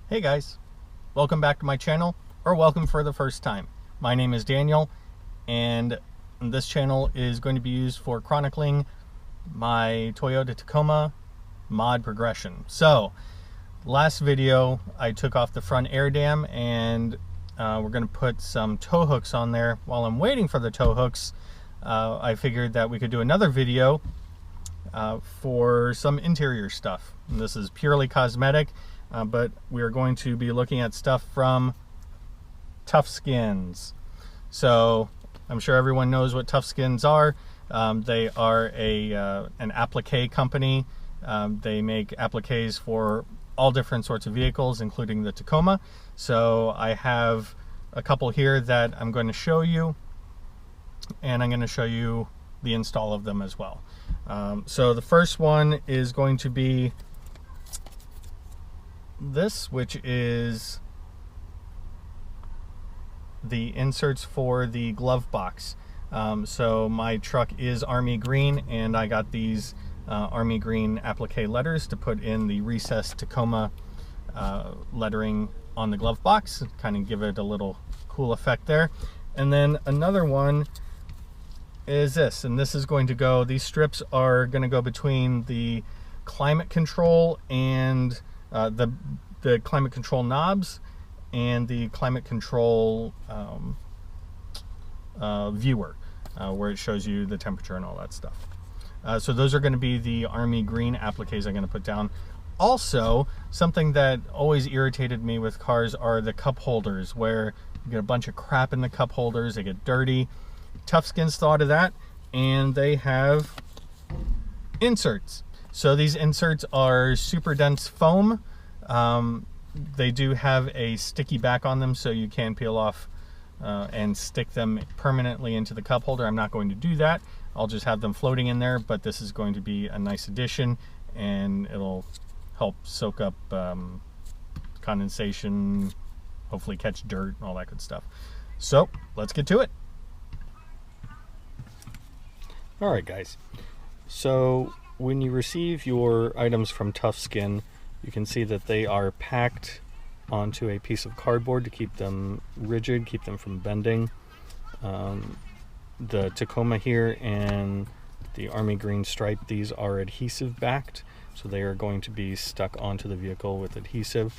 Hey guys, welcome back to my channel, or welcome for the first time. My name is Daniel, and this channel is going to be used for chronicling my Toyota Tacoma mod progression. So, last video I took off the front air dam, and we're going to put some tow hooks on there. While I'm waiting for the tow hooks, I figured that we could do another video for some interior stuff. And this is purely cosmetic. But we are going to be looking at stuff from TufSkinz. So I'm sure everyone knows what TufSkinz are. They are an applique company. They make appliques for all different sorts of vehicles, including the Tacoma. So I have a couple here that I'm going to show you, and I'm going to show you the install of them as well. So the first one is going to be this, which is the inserts for the glove box. So my truck is army green, and I got these army green applique letters to put in the recessed Tacoma lettering on the glove box, kind of give it a little cool effect there. And then another one is this, and this is going to go, these strips are going to go between the climate control and the climate control knobs and the climate control viewer, where it shows you the temperature and all that stuff. So those are going to be the army green appliques I'm going to put down. Also, something that always irritated me with cars are the cup holders, where you get a bunch of crap in the cup holders, they get dirty. TufSkinz thought of that, and they have inserts. So these inserts are super dense foam. They do have a sticky back on them, so you can peel off and stick them permanently into the cup holder. I'm not going to do that. I'll just have them floating in there, but this is going to be a nice addition, and it'll help soak up condensation, hopefully catch dirt, and all that good stuff. So let's get to it. All right, guys. So when you receive your items from TufSkinz, you can see that they are packed onto a piece of cardboard to keep them rigid, keep them from bending. The Tacoma here and the army green stripe, these are adhesive backed, so they are going to be stuck onto the vehicle with adhesive.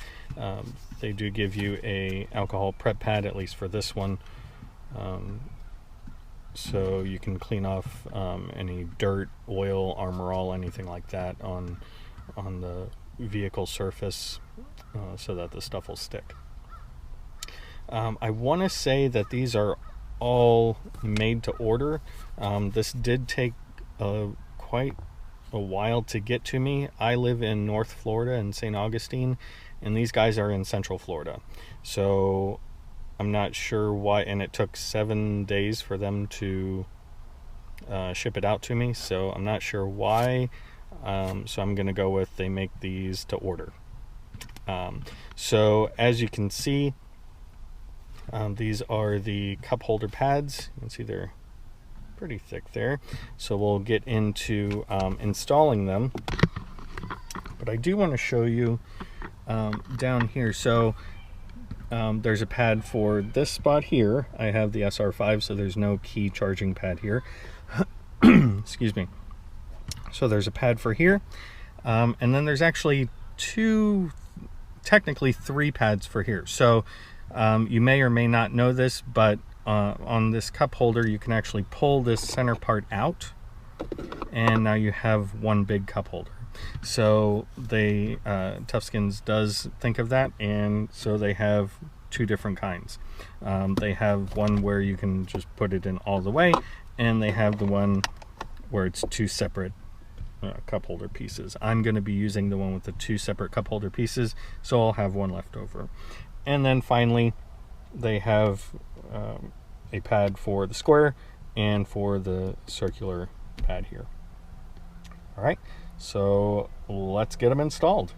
They do give you a alcohol prep pad, at least for this one, so you can clean off any dirt, oil, Armor All, anything like that on the vehicle surface, so that the stuff will stick. I want to say that these are all made to order. This did take quite a while to get to me. I live in North Florida in St. Augustine, and these guys are in Central Florida, so I'm not sure why, and it took 7 days for them to ship it out to me, so I'm not sure why. So I'm going to go with they make these to order. So as you can see, these are the cup holder pads. You can see they're pretty thick there. So we'll get into installing them. But I do want to show you down here. So there's a pad for this spot here. I have the SR5, so there's no key charging pad here. Excuse me. So there's a pad for here, and then there's actually technically three pads for here. So you may or may not know this, but on this cup holder you can actually pull this center part out, and now you have one big cup holder. So they TufSkinz does think of that, and so they have two different kinds. They have one where you can just put it in all the way, and they have the one where it's two separate cup holder pieces. I'm going to be using the one with the two separate cup holder pieces, so I'll have one left over. And then finally they have a pad for the square and for the circular pad here. Alright, so let's get them installed.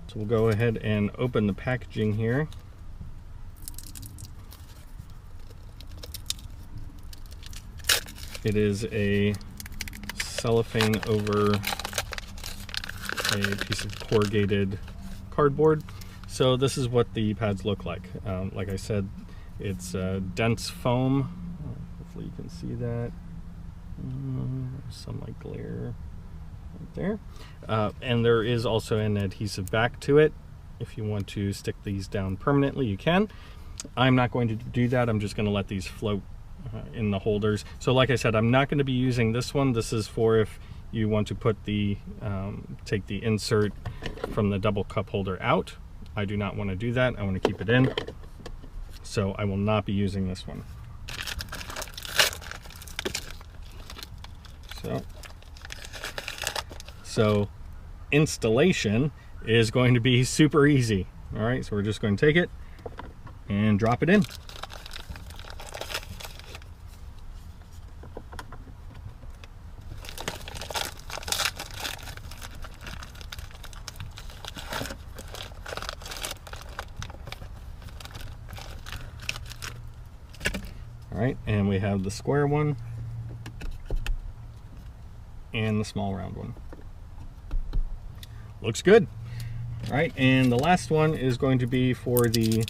So we'll go ahead and open the packaging here. It is a cellophane over a piece of corrugated cardboard. So this is what the pads look like. Like I said, it's dense foam. Hopefully you can see that. Some like glare right there. And there is also an adhesive back to it. If you want to stick these down permanently, you can. I'm not going to do that. I'm just going to let these float in the holders. So like I said, I'm not going to be using this one. This is for if you want to put the take the insert from the double cup holder out. I do not want to do that. I want to keep it in. So I will not be using this one. So installation is going to be super easy. All right, so we're just going to take it and drop it in. All right, and we have the square one and the small round one. Looks good. All right, and the last one is going to be for the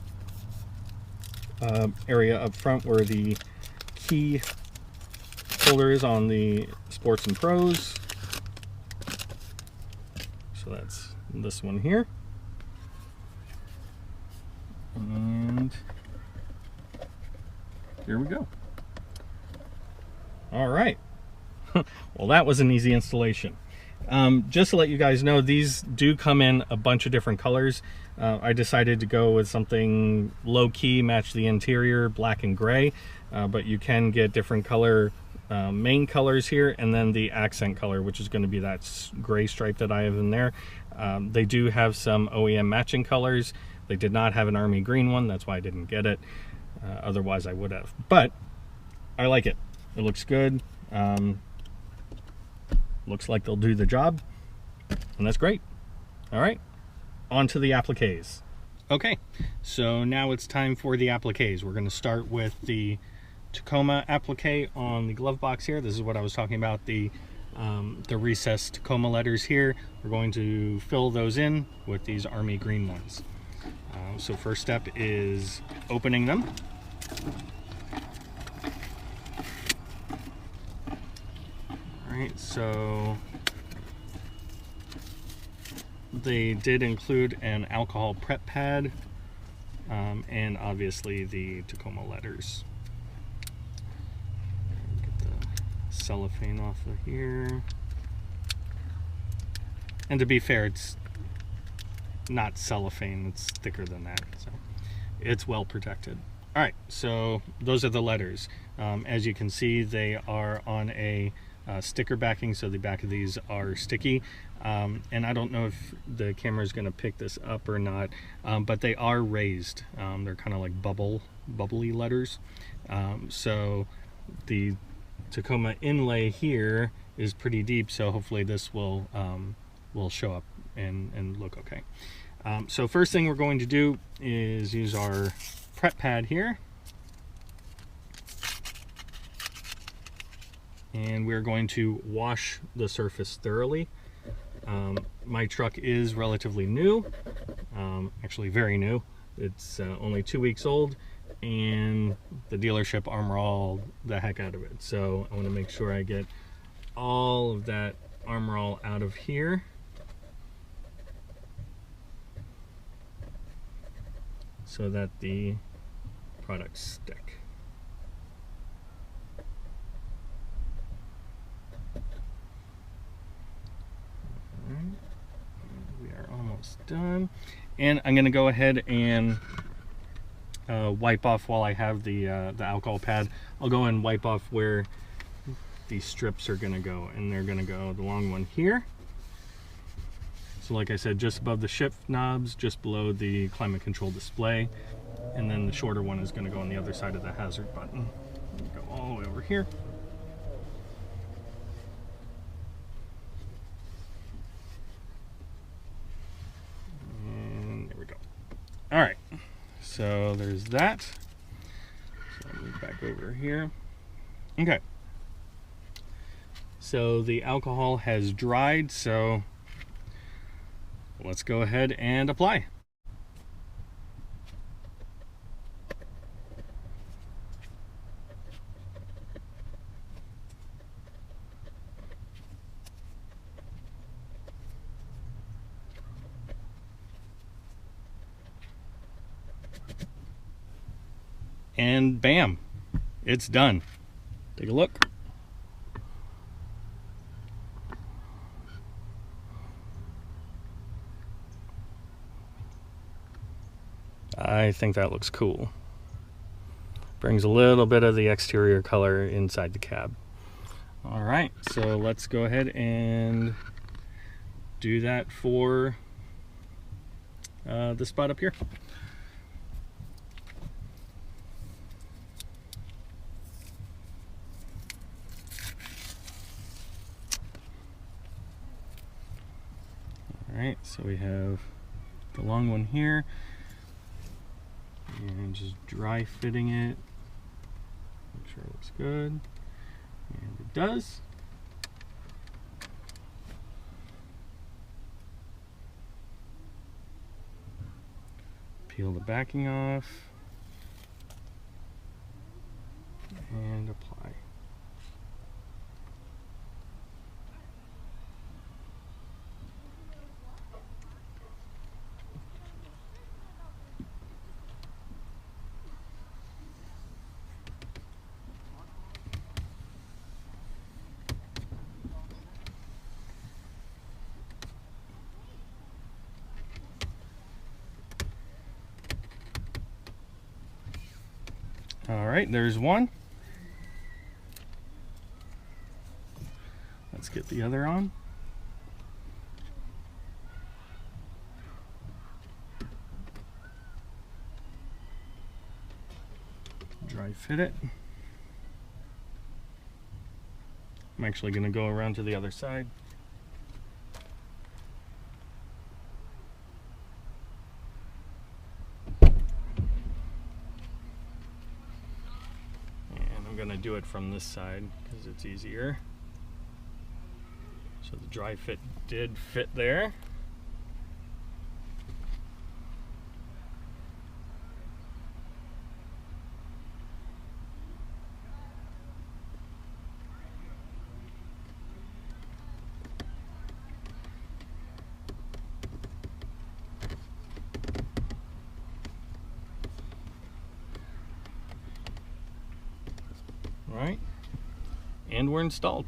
area up front where the key holder is on the Sports and Pros. So that's this one here. And here we go. All right. Well, that was an easy installation. Just to let you guys know, these do come in a bunch of different colors. I decided to go with something low-key, match the interior, black and gray, but you can get different color main colors here, and then the accent color, which is going to be that gray stripe that I have in there. They do have some OEM matching colors. They did not have an army green one, that's why I didn't get it. Otherwise I would have, but I like it. It looks good. Looks like they'll do the job, and that's great. All right, on to the appliques. Okay, so now it's time for the appliques. We're going to start with the Tacoma applique on the glove box here. This is what I was talking about, the recessed Tacoma letters here. We're going to fill those in with these army green ones. So first step is opening them. Alright, so they did include an alcohol prep pad and obviously the Tacoma letters. Get the cellophane off of here. And to be fair, it's not cellophane, it's thicker than that, so it's well protected. Alright, so those are the letters. As you can see, they are on a sticker backing, so the back of these are sticky, and I don't know if the camera is going to pick this up or not, but they are raised. They're kind of like bubbly letters. So the Tacoma inlay here is pretty deep, so hopefully this will show up and look okay. So first thing we're going to do is use our prep pad here. And we're going to wash the surface thoroughly. My truck is relatively new, actually very new. It's only 2 weeks old, and the dealership armor all the heck out of it. So I want to make sure I get all of that armor all out of here. So that the products stick. We are almost done, and I'm going to go ahead and wipe off while I have the alcohol pad. I'll go and wipe off where these strips are going to go, and they're going to go the long one here. So like I said, just above the shift knobs, just below the climate control display, and then the shorter one is going to go on the other side of the hazard button. Go all the way over here. All right, so there's that. So I'll move back over here. Okay. So the alcohol has dried, so let's go ahead and apply. and bam, it's done. Take a look. I think that looks cool. Brings a little bit of the exterior color inside the cab. All right, so let's go ahead and do that for this spot up here. All right, so we have the long one here, and just dry fitting it. Make sure it looks good, and it does. Peel the backing off and apply. All right, there's one. Let's get the other on. Dry fit it. I'm actually going to go around to the other side. I'm going to do it from this side because it's easier. So the dry fit did fit there. Right, and we're installed.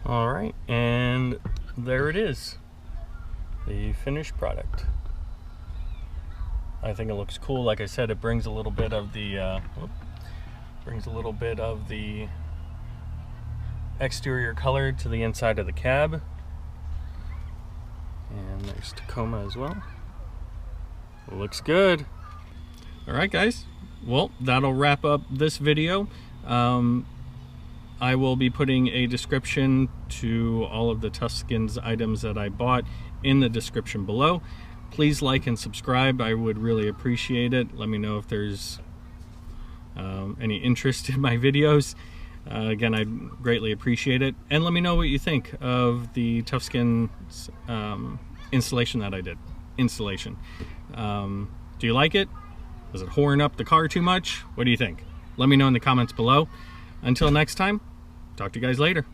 All right, and there it is, the finished product. I think it looks cool. Like I said, it brings a little bit of the exterior color to the inside of the cab. And there's Tacoma as well. It looks good. All right, guys. Well, that'll wrap up this video. I will be putting a description to all of the TufSkinz items that I bought in the description below. Please like and subscribe. I would really appreciate it. Let me know if there's any interest in my videos. Again, I'd greatly appreciate it. And let me know what you think of the TufSkinz installation that I did. Do you like it? Does it horn up the car too much? What do you think? Let me know in the comments below. Until next time, talk to you guys later.